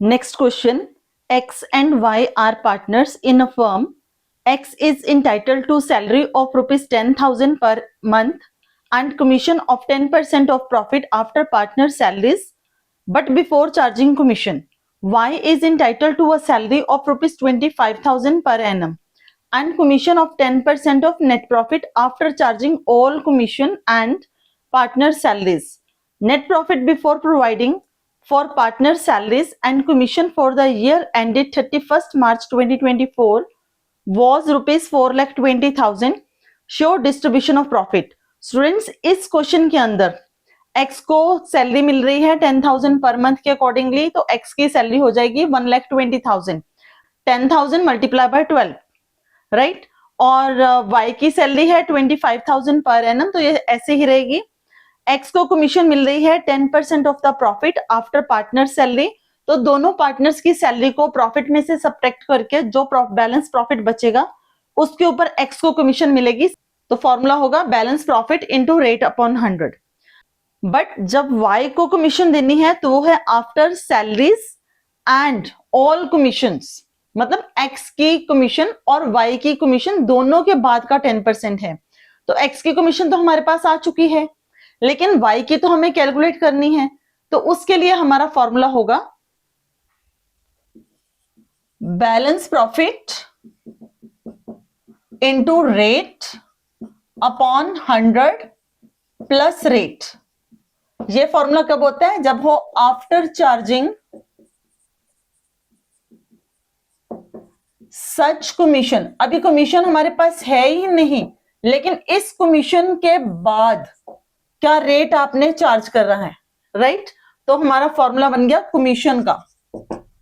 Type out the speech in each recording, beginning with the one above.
Next question. X and Y are partners in a firm. X is entitled to salary of rupees 10,000 per month and commission of 10% of profit after partner salaries, but before charging commission. Y is entitled to a salary of rupees 25,000 per annum and commission of 10% of net profit after charging all commission and partner salaries. Net profit before providing for partner salaries and commission for the year ended 31st March 2024 was rupees 4,20,000. Show distribution of profit. Students, इस question के अंदर x को salary मिल रही है 10,000 per month के accordingly, तो x की salary हो जाएगी 1,20,000. 10,000 मल्टीप्लाई बाय 12, राइट. और वाई की सैलरी है 25,000 पर एनम, तो ये ऐसे ही रहेगी. एक्स को कमीशन मिल रही है 10% of the profit after partner salary, तो दोनों पार्टनर्स की सैलरी को प्रॉफिट में से सब्ट्रैक्ट करके जो बैलेंस प्रॉफिट बचेगा उसके ऊपर एक्स को कमीशन मिलेगी. तो फॉर्मूला होगा balance profit into rate upon 100. But जब वाई को कमीशन देनी है तो वो है after salaries and all commissions, मतलब एक्स की कमीशन और वाई की कमीशन दोनों के बाद का 10% है. तो एक्स की कमीशन तो हमारे पास आ चुकी है, लेकिन वाई की तो हमें कैलकुलेट करनी है. तो उसके लिए हमारा फॉर्मूला होगा balance profit into rate upon 100 plus rate. ये फॉर्मूला कब होता है? जब हो आफ्टर चार्जिंग सच कमीशन. अभी कमीशन हमारे पास है ही नहीं, लेकिन इस कमीशन के बाद क्या रेट आपने चार्ज कर रहा है, राइट. तो हमारा फॉर्मूला बन गया कमीशन का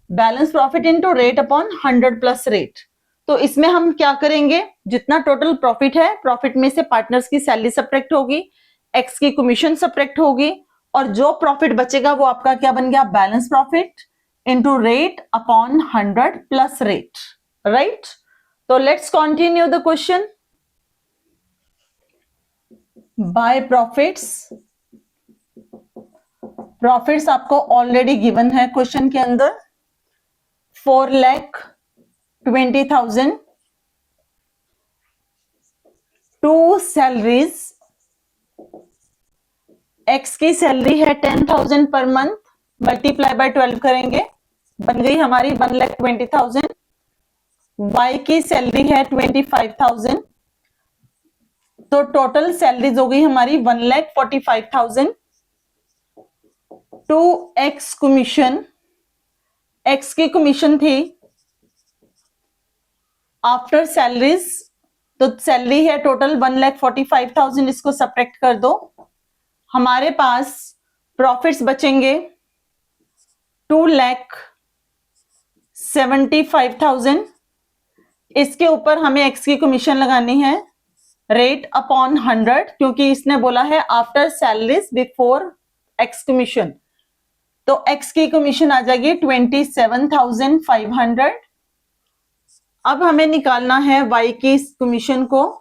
balance profit into rate upon 100 plus rate. तो इसमें हम क्या करेंगे, जितना टोटल प्रॉफिट है, प्रॉफिट में से पार्टनर्स की सैलरी सब्ट्रैक्ट होगी, एक्स की कमीशन सब्ट्रैक्ट होगी, और जो प्रॉफिट बचेगा वो आपका क्या बन गया, balance profit into rate upon 100 plus rate, right. तो let's continue the question. By profits. Profits आपको ऑलरेडी गिवन है क्वेश्चन के अंदर. 4,20,000 टू सैलरीज. एक्स की सैलरी है 10,000 पर मंथ, मल्टीप्लाई बाय 12 करेंगे, बन गई हमारी 1,20,000. वाई की सैलरी है 25,000, तो टोटल सैलरीज हो गई हमारी 1,45,000. To X commission. एक्स की कमीशन थी आफ्टर सैलरीज, तो सैलरी है टोटल 1,45,000, इसको सब्ट्रैक्ट कर दो. हमारे पास प्रॉफिट्स बचेंगे 2,75,000. इसके ऊपर हमें एक्स की कमीशन लगानी है रेट अपॉन 100, क्योंकि इसने बोला है after salaries before x commission. तो एक्स की कमीशन आ जाएगी 27,500. अब हमें निकालना है वाई की कमीशन को.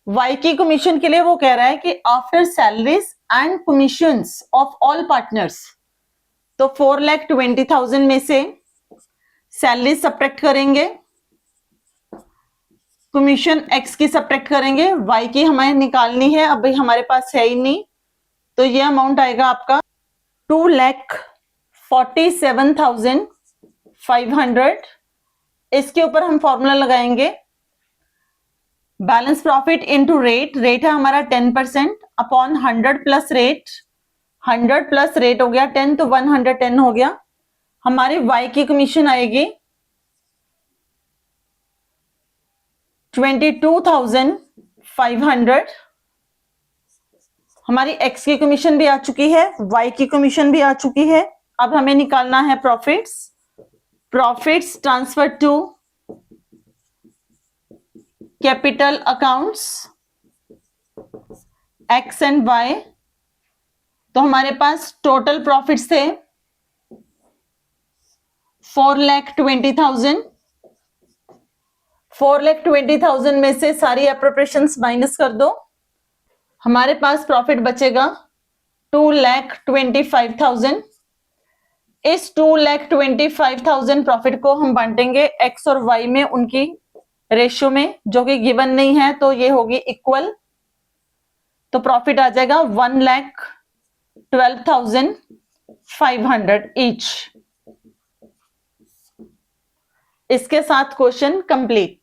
वाई की कमीशन के लिए वो कह रहा है कि after salaries and commissions of all partners. तो 4,20,000 में से सैलरी सब्ट्रैक्ट करेंगे, कमीशन एक्स की सब्ट्रैक्ट करेंगे, वाई की हमें निकालनी है, अभी हमारे पास है ही नहीं. तो ये अमाउंट आएगा आपका 2,47,500. इसके ऊपर हम फॉर्मूला लगाएंगे balance profit into rate. Rate है हमारा 10% upon 100 plus rate. 100 plus rate हो गया 10, तो 110 हो गया. हमारी वाई की कमीशन आएगी 22,500. हमारी एक्स की कमीशन भी आ चुकी है, वाई की कमीशन भी आ चुकी है. अब हमें निकालना है profits. Profits transfer to capital accounts X and Y. तो हमारे पास टोटल प्रॉफिट्स थे 4,20,000. 4,20,000 में से सारी एप्रोप्रिएशंस माइनस कर दो, हमारे पास प्रॉफिट बचेगा 2,25,000. इस 2,25,000 प्रॉफिट को हम बांटेंगे एक्स और वाई में, उनकी रेशियो में, जो कि गिवन नहीं है, तो ये होगी इक्वल। तो प्रॉफिट आ जाएगा 1,12,500 ईच। इसके साथ क्वेश्चन कंप्लीट।